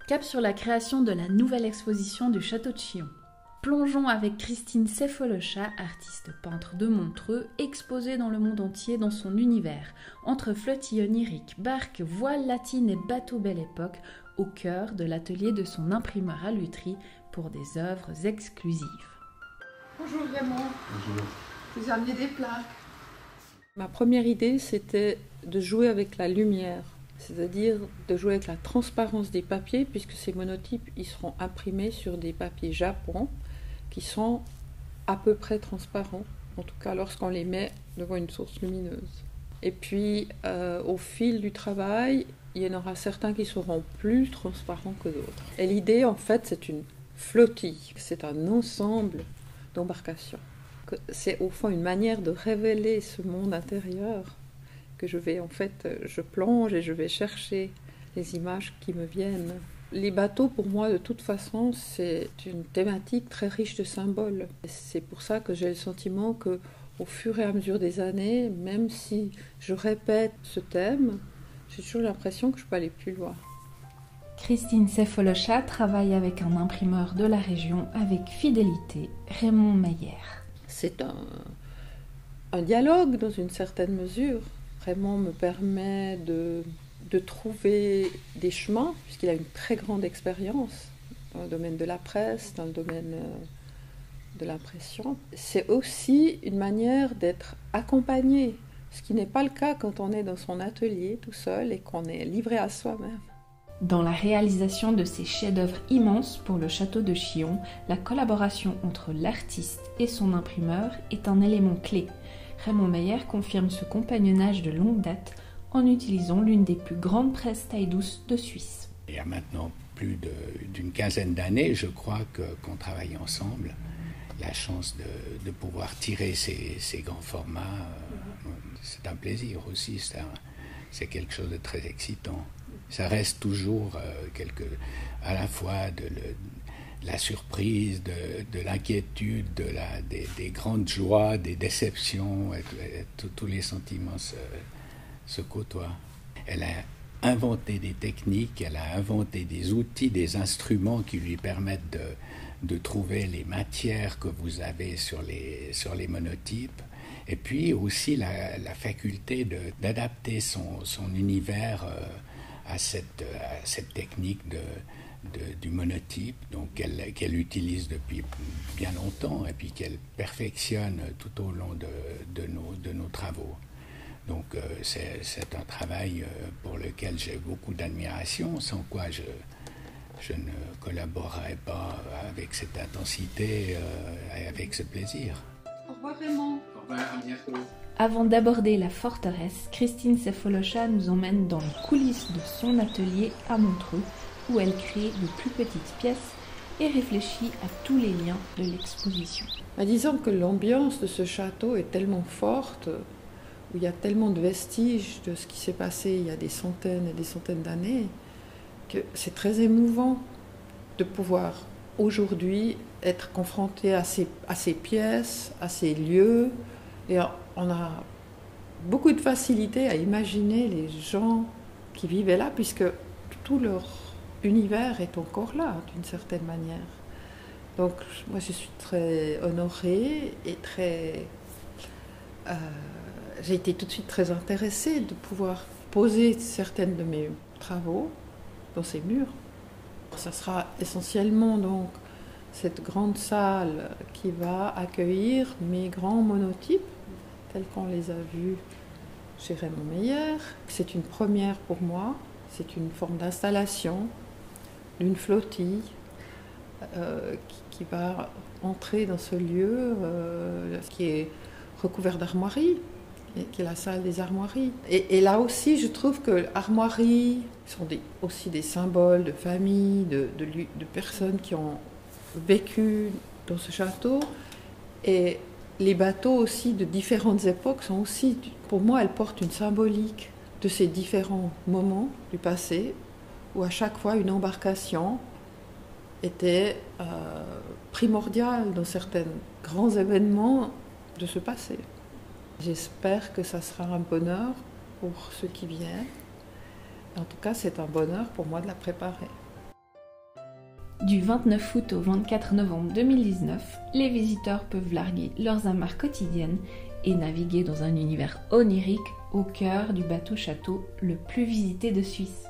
Cap sur la création de la nouvelle exposition du château de Chillon. Plongeons avec Christine Sefolosha, artiste peintre de Montreux, exposée dans le monde entier dans son univers, entre flottilles oniriques, barques, voiles latines et bateaux belle époque, au cœur de l'atelier de son imprimeur à lutherie pour des œuvres exclusives. Bonjour Raymond. Bonjour. Je vous ai amené des plats. Ma première idée, c'était de jouer avec la lumière, c'est-à-dire de jouer avec la transparence des papiers, puisque ces monotypes, ils seront imprimés sur des papiers Japon qui sont à peu près transparents, en tout cas lorsqu'on les met devant une source lumineuse. Et puis, au fil du travail, il y en aura certains qui seront plus transparents que d'autres. Et l'idée, en fait, c'est une flottille, c'est un ensemble d'embarcations. C'est au fond une manière de révéler ce monde intérieur que je plonge et je vais chercher les images qui me viennent. Les bateaux, pour moi, de toute façon, c'est une thématique très riche de symboles. C'est pour ça que j'ai le sentiment que, au fur et à mesure des années, même si je répète ce thème, j'ai toujours l'impression que je peux aller plus loin. Christine Sefolosha travaille avec un imprimeur de la région avec fidélité, Raymond Meyer. C'est un dialogue dans une certaine mesure. Raymond me permet de trouver des chemins, puisqu'il a une très grande expérience dans le domaine de la presse, dans le domaine de l'impression. C'est aussi une manière d'être accompagné, ce qui n'est pas le cas quand on est dans son atelier tout seul et qu'on est livré à soi-même. Dans la réalisation de ces chefs-d'œuvre immenses pour le château de Chillon, la collaboration entre l'artiste et son imprimeur est un élément clé. Raymond Meyer confirme ce compagnonnage de longue date en utilisant l'une des plus grandes presses taille douce de Suisse. Il y a maintenant plus d'une quinzaine d'années, je crois, qu'on travaille ensemble. La chance de pouvoir tirer ces grands formats, c'est un plaisir aussi, c'est quelque chose de très excitant. Ça reste toujours à la fois de la surprise, de l'inquiétude, des grandes joies, des déceptions, tous les sentiments se côtoient. Elle a inventé des techniques, elle a inventé des outils, des instruments qui lui permettent de trouver les matières que vous avez sur les monotypes, et puis aussi la faculté d'adapter son univers à cette technique du monotype, donc qu'elle utilise depuis bien longtemps et puis qu'elle perfectionne tout au long de nos travaux. Donc c'est un travail pour lequel j'ai beaucoup d'admiration, sans quoi je ne collaborerais pas avec cette intensité et avec ce plaisir. Au revoir Raymond. Au revoir, à bientôt. Avant d'aborder la forteresse, Christine Sefolosha nous emmène dans les coulisses de son atelier à Montreux, où elle crée de plus petites pièces et réfléchit à tous les liens de l'exposition. Disons que l'ambiance de ce château est tellement forte, où il y a tellement de vestiges de ce qui s'est passé il y a des centaines et des centaines d'années, que c'est très émouvant de pouvoir aujourd'hui être confronté à ces pièces, à ces lieux. Et on a beaucoup de facilité à imaginer les gens qui vivaient là, puisque tout leur univers est encore là, d'une certaine manière. Donc, moi, je suis très honorée et j'ai été tout de suite très intéressée de pouvoir poser certaines de mes travaux dans ces murs. Ça sera essentiellement donc cette grande salle qui va accueillir mes grands monotypes tels qu'on les a vus chez Raymond Meyer. C'est une première pour moi, c'est une forme d'installation d'une flottille qui va entrer dans ce lieu qui est recouvert d'armoiries, qui est la salle des armoiries. Et là aussi, je trouve que armoiries sont aussi des symboles de famille, de personnes qui ont vécu dans ce château. Et les bateaux aussi de différentes époques sont aussi, pour moi, elles portent une symbolique de ces différents moments du passé, où à chaque fois une embarcation était primordiale dans certains grands événements de ce passé. J'espère que ça sera un bonheur pour ceux qui viennent. En tout cas, c'est un bonheur pour moi de la préparer. Du 29 août au 24 novembre 2019, les visiteurs peuvent larguer leurs amarres quotidiennes et naviguer dans un univers onirique au cœur du bateau-château le plus visité de Suisse.